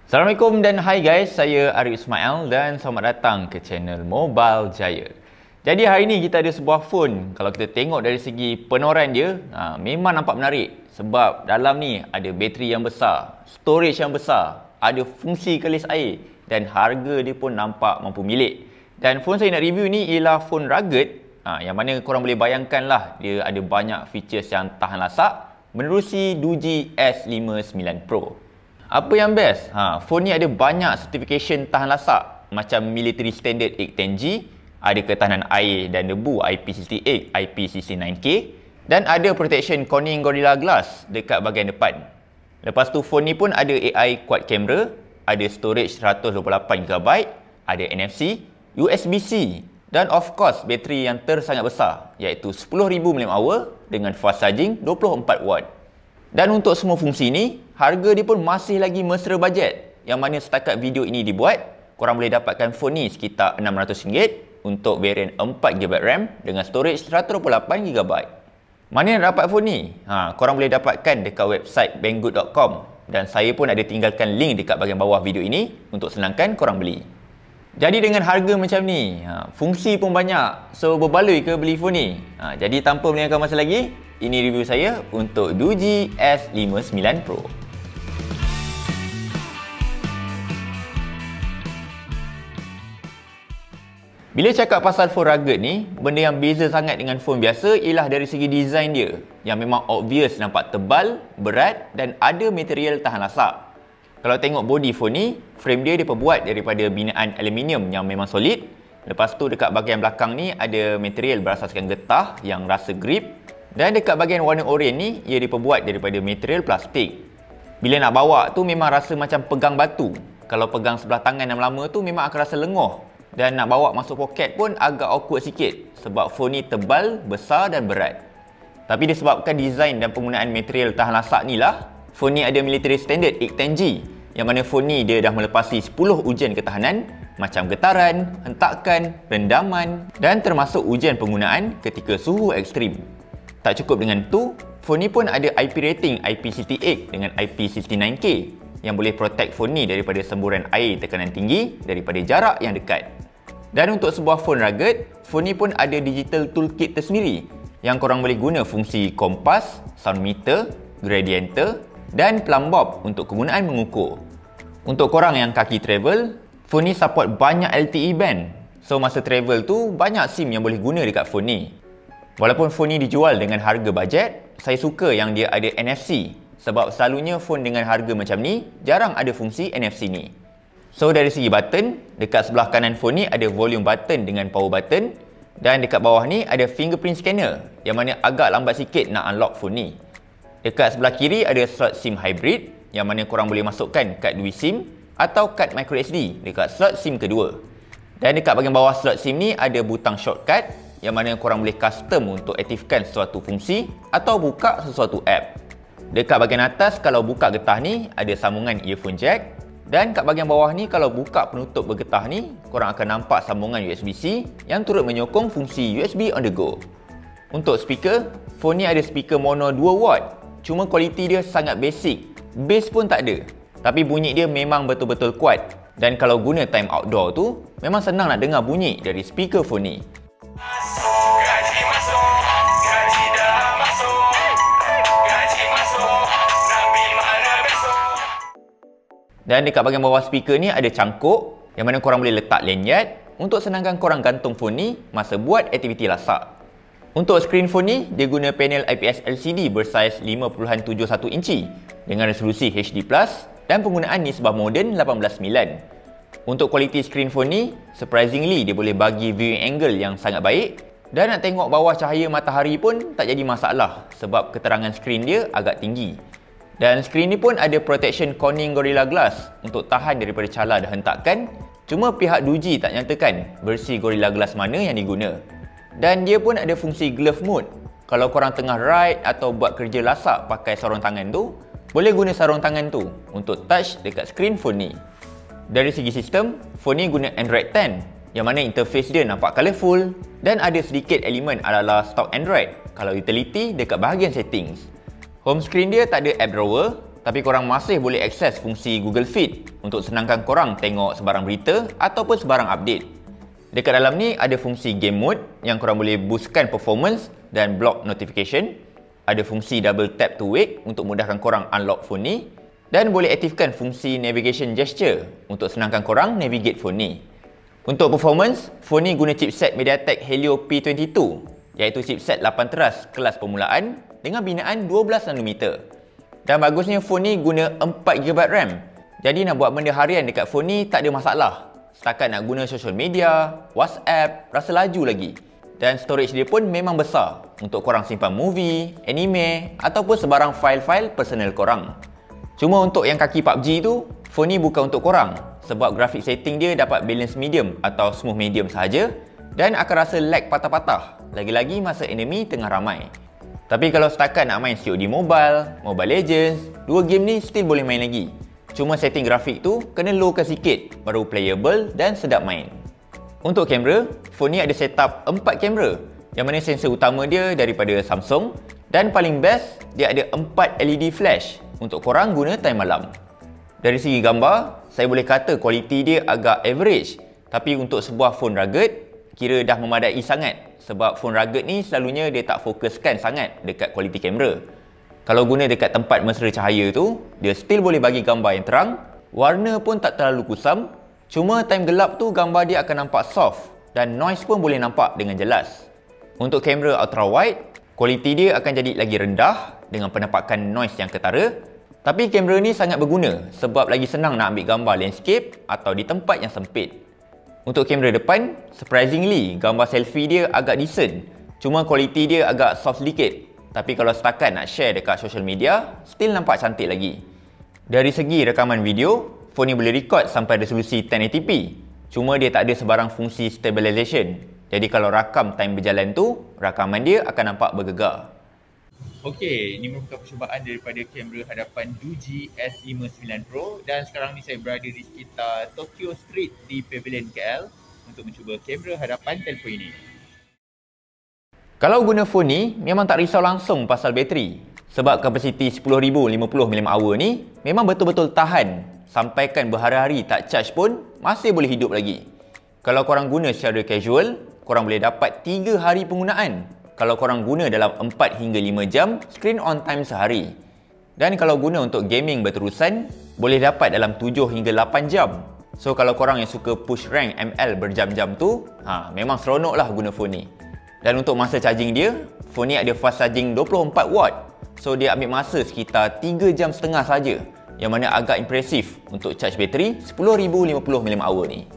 Assalamualaikum dan hai guys, saya Arif Ismail dan selamat datang ke channel Mobile Jaya. Jadi hari ni kita ada sebuah phone, kalau kita tengok dari segi penoran dia, memang nampak menarik. Sebab dalam ni ada bateri yang besar, storage yang besar, ada fungsi kelis air dan harga dia pun nampak mampu milik. Dan phone saya nak review ni ialah phone rugged, yang mana korang boleh bayangkan lah dia ada banyak features yang tahan lasak menerusi Doogee S59 Pro. Apa yang best? Phone ni ada banyak certification tahan lasak macam Military Standard 810G, ada ketahanan air dan debu IP68, IP69K dan ada protection Corning Gorilla Glass dekat bahagian depan. Lepas tu phone ni pun ada AI quad camera, ada storage 128GB, ada NFC, USB-C dan of course bateri yang tersangat besar iaitu 10,000 mAh dengan fast charging 24W. Dan untuk semua fungsi ni, harga dia pun masih lagi mesra bajet. Yang mana setakat video ini dibuat, korang boleh dapatkan phone ni sekitar RM600 untuk varian 4GB RAM dengan storage 128GB. Mana nak dapat phone ni? Korang boleh dapatkan dekat website banggood.com dan saya pun ada tinggalkan link dekat bahagian bawah video ini untuk senangkan korang beli. Jadi dengan harga macam ni, fungsi pun banyak, so berbaloi ke beli phone ni? Jadi tanpa melengahkan masa lagi, ini review saya untuk Doogee S59 Pro. Bila cakap pasal phone rugged ni, benda yang beza sangat dengan phone biasa ialah dari segi design dia, yang memang obvious nampak tebal, berat dan ada material tahan lasak. Kalau tengok body phone ni, frame dia diperbuat daripada binaan aluminium yang memang solid. Lepas tu dekat bahagian belakang ni ada material berasaskan getah yang rasa grip. Dan dekat bahagian warna oranye ni, ia diperbuat daripada material plastik. Bila nak bawa tu memang rasa macam pegang batu. Kalau pegang sebelah tangan yang lama tu memang akan rasa lengoh. Dan nak bawa masuk poket pun agak awkward sikit. Sebab phone ni tebal, besar dan berat. Tapi disebabkan design dan penggunaan material tahan lasak ni lah, phone ni ada Military Standard 810G, yang mana phone ni dia dah melepasi 10 ujian ketahanan macam getaran, hentakan, rendaman dan termasuk ujian penggunaan ketika suhu ekstrim. Tak cukup dengan tu, phone ni pun ada IP rating IP68 dengan IP69K yang boleh protect phone ni daripada semburan air tekanan tinggi daripada jarak yang dekat. Dan untuk sebuah phone rugged, phone ni pun ada digital toolkit tersendiri yang korang boleh guna fungsi kompas, sound meter, gradienter dan plumb bob untuk kegunaan mengukur. Untuk korang yang kaki travel, phone ni support banyak LTE band. So masa travel tu banyak SIM yang boleh guna dekat phone ni. Walaupun phone ni dijual dengan harga bajet, saya suka yang dia ada NFC. Sebab selalunya phone dengan harga macam ni jarang ada fungsi NFC ni. So dari segi button, dekat sebelah kanan phone ni ada volume button dengan power button. Dan dekat bawah ni ada fingerprint scanner yang mana agak lambat sikit nak unlock phone ni. Dekat sebelah kiri ada slot SIM hybrid yang mana korang boleh masukkan kad dual-SIM atau kad microSD dekat slot SIM kedua. Dan dekat bahagian bawah slot SIM ni ada butang shortcut yang mana korang boleh custom untuk aktifkan sesuatu fungsi atau buka sesuatu app. Dekat bahagian atas kalau buka getah ni ada sambungan earphone jack dan kat bahagian bawah ni kalau buka penutup bergetah ni korang akan nampak sambungan USB-C yang turut menyokong fungsi USB on the go. Untuk speaker, phone ni ada speaker mono 2W. Cuma kualiti dia sangat basic. Bass pun tak ada. Tapi bunyi dia memang betul-betul kuat. Dan kalau guna time outdoor tu, memang senang nak dengar bunyi dari speaker phone ni. Dan dekat bahagian bawah speaker ni ada cangkuk yang mana korang boleh letak lanyard untuk senangkan korang gantung phone ni masa buat aktiviti lasak. Untuk screen phone ni, dia guna panel IPS LCD bersaiz 5.71 inci dengan resolusi HD+, dan penggunaan nisbah moden 18:9. Untuk kualiti screen phone ni, surprisingly dia boleh bagi viewing angle yang sangat baik dan nak tengok bawah cahaya matahari pun tak jadi masalah sebab keterangan screen dia agak tinggi. Dan screen ni pun ada protection Corning Gorilla Glass untuk tahan daripada cala dan hentakan. Cuma pihak Doogee tak nyatakan versi Gorilla Glass mana yang diguna. Dan dia pun ada fungsi glove mode. Kalau korang tengah ride atau buat kerja lasak pakai sarung tangan tu, boleh guna sarung tangan tu untuk touch dekat screen phone ni. Dari segi sistem, phone ni guna Android 10 yang mana interface dia nampak colourful dan ada sedikit elemen ala-ala stock Android kalau utility dekat bahagian settings. Home screen dia tak ada app drawer, tapi korang masih boleh akses fungsi Google Feed untuk senangkan korang tengok sebarang berita ataupun sebarang update. Dekat dalam ni ada fungsi Game Mode yang korang boleh boostkan performance dan block notification. Ada fungsi Double Tap to Wake untuk mudahkan korang unlock phone ni. Dan boleh aktifkan fungsi Navigation Gesture untuk senangkan korang navigate phone ni. Untuk performance, phone ni guna chipset MediaTek Helio P22, iaitu chipset 8 teras kelas permulaan dengan binaan 12 nanometer. Dan bagusnya phone ni guna 4GB RAM. Jadi nak buat benda harian dekat phone ni tak ada masalah. Setakat nak guna social media, WhatsApp, rasa laju lagi. Dan storage dia pun memang besar untuk korang simpan movie, anime ataupun sebarang file-file personal korang. Cuma untuk yang kaki PUBG tu, phone ni bukan untuk korang sebab grafik setting dia dapat balance medium atau smooth medium sahaja dan akan rasa lag patah-patah, lagi-lagi masa enemy tengah ramai. Tapi kalau setakat nak main COD Mobile, Mobile Legends, dua game ni still boleh main lagi. Cuma setting grafik tu kena lowkan sikit baru playable dan sedap main. Untuk kamera, phone ni ada setup 4 kamera yang mana sensor utama dia daripada Samsung dan paling best dia ada 4 LED flash untuk korang guna time malam. Dari segi gambar, saya boleh kata kualiti dia agak average, tapi untuk sebuah phone rugged kira dah memadai sangat sebab phone rugged ni selalunya dia tak fokuskan sangat dekat kualiti kamera. Kalau guna dekat tempat mesra cahaya tu, dia still boleh bagi gambar yang terang, warna pun tak terlalu kusam, cuma time gelap tu gambar dia akan nampak soft dan noise pun boleh nampak dengan jelas. Untuk kamera ultra wide, kualiti dia akan jadi lagi rendah dengan penampakan noise yang ketara, tapi kamera ni sangat berguna sebab lagi senang nak ambil gambar landscape atau di tempat yang sempit. Untuk kamera depan, surprisingly gambar selfie dia agak decent, cuma kualiti dia agak soft sedikit. Tapi kalau setakat nak share dekat social media, still nampak cantik lagi. Dari segi rekaman video, phone ni boleh record sampai resolusi 1080p. Cuma dia tak ada sebarang fungsi stabilization. Jadi kalau rakam time berjalan tu, rakaman dia akan nampak bergegar. Okey, ini merupakan percubaan daripada kamera hadapan Doogee S59 Pro dan sekarang ni saya berada di sekitar Tokyo Street di Pavilion KL untuk mencuba kamera hadapan telefon ini. Kalau guna phone ni, memang tak risau langsung pasal bateri. Sebab kapasiti 10,050 mAh ni memang betul-betul tahan. Sampaikan berhari-hari tak charge pun masih boleh hidup lagi. Kalau korang guna secara casual, korang boleh dapat 3 hari penggunaan. Kalau korang guna dalam 4 hingga 5 jam screen on time sehari. Dan kalau guna untuk gaming berterusan, boleh dapat dalam 7 hingga 8 jam. So kalau korang yang suka push rank ML berjam-jam tu, memang seronok lah guna phone ni. Dan untuk masa charging dia, phone ni ada fast charging 24 watt. So dia ambil masa sekitar 3 jam setengah saja, yang mana agak impresif untuk charge bateri 10,050 mAh ni.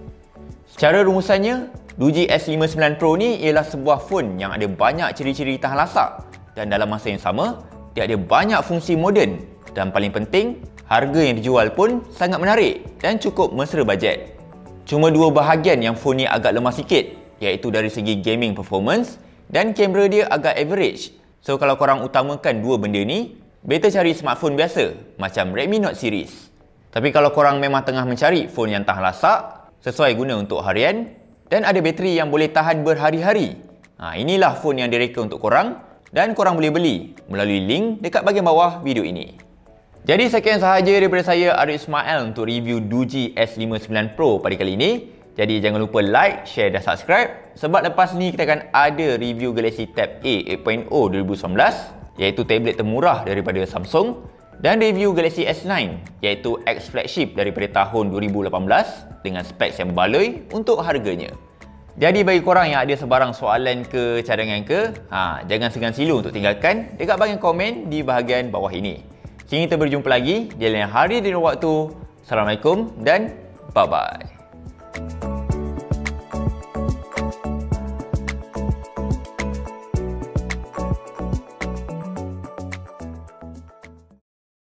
Secara rumusannya, Doogee S59 Pro ni ialah sebuah phone yang ada banyak ciri-ciri tahan lasak dan dalam masa yang sama, dia ada banyak fungsi moden dan paling penting, harga yang dijual pun sangat menarik dan cukup mesra bajet. Cuma dua bahagian yang phone ni agak lemah sikit, iaitu dari segi gaming performance dan kamera dia agak average. So kalau korang utamakan dua benda ni, better cari smartphone biasa macam Redmi Note series. Tapi kalau korang memang tengah mencari phone yang tahan lasak, sesuai guna untuk harian dan ada bateri yang boleh tahan berhari-hari, inilah phone yang direka untuk korang dan korang boleh beli melalui link dekat bahagian bawah video ini. Jadi sekian sahaja daripada saya, Arif Ismail, untuk review Doogee S59 Pro pada kali ini. Jadi jangan lupa like, share dan subscribe sebab lepas ni kita akan ada review Galaxy Tab A 8.0 2019, iaitu tablet termurah daripada Samsung, dan review Galaxy S9 iaitu X flagship daripada tahun 2018 dengan speks yang baloi untuk harganya. Jadi bagi korang yang ada sebarang soalan ke cadangan ke, jangan segan silu untuk tinggalkan dekat bahagian komen di bahagian bawah ini. Sehingga kita berjumpa lagi di lain hari dan waktu. Assalamualaikum dan bye-bye.